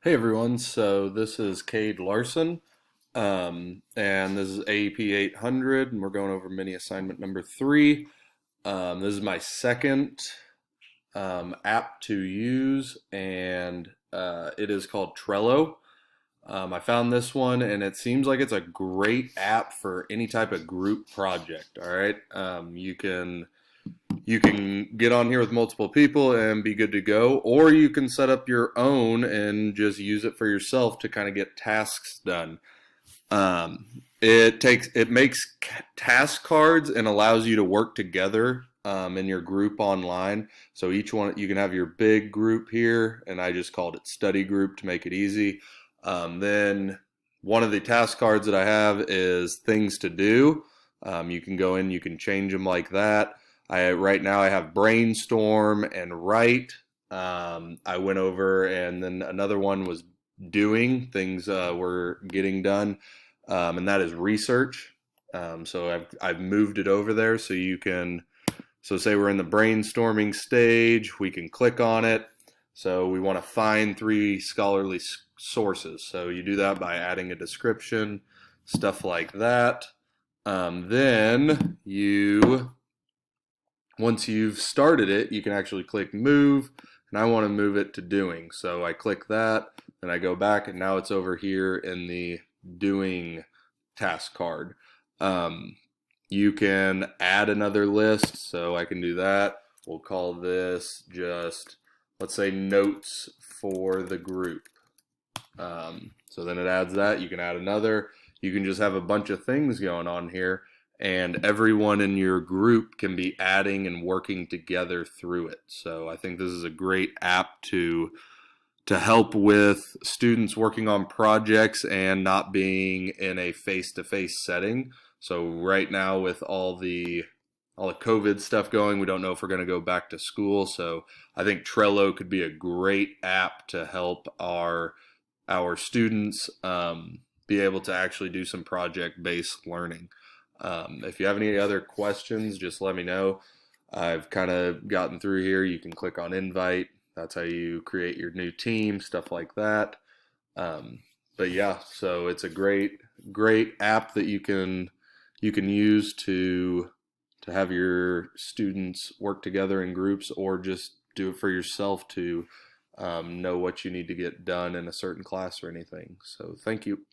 Hey everyone, so this is Cade Larson, and this is AEP 800, and we're going over mini assignment number three. This is my second app to use, and it is called Trello. I found this one, and it seems like it's a great app for any type of group project. All right, you can get on here with multiple people and be good to go, or you can set up your own and just use it for yourself to kind of get tasks done. It makes task cards and allows you to work together in your group online. So each one you can have your big group here, and I just called it study group to make it easy. Then one of the task cards that I have is things to do. You can go in, you can change them like that. Right now I have brainstorm and write. I went over, and then another one was doing things were getting done, and that is research. So I've moved it over there so you can. So say we're in the brainstorming stage, we can click on it. So we want to find three scholarly sources. So you do that by adding a description, stuff like that. Then you once you've started it, you can actually click move, and I want to move it to doing. So I click that, then I go back, and now it's over here in the doing task card. You can add another list, so I can do that. We'll call this just, let's say, notes for the group. So then it adds that. You can add another. You can just have a bunch of things going on here, and everyone in your group can be adding and working together through it. So I think this is a great app to help with students working on projects and not being in a face-to-face setting. So right now with all the COVID stuff going, we don't know if we're going to go back to school. So I think Trello could be a great app to help our students be able to actually do some project-based learning. If you have any other questions, just let me know. I've kind of gotten through here. You can click on invite. That's how you create your new team, stuff like that. But yeah, so it's a great app that you can use to have your students work together in groups, or just do it for yourself to know what you need to get done in a certain class or anything. So thank you.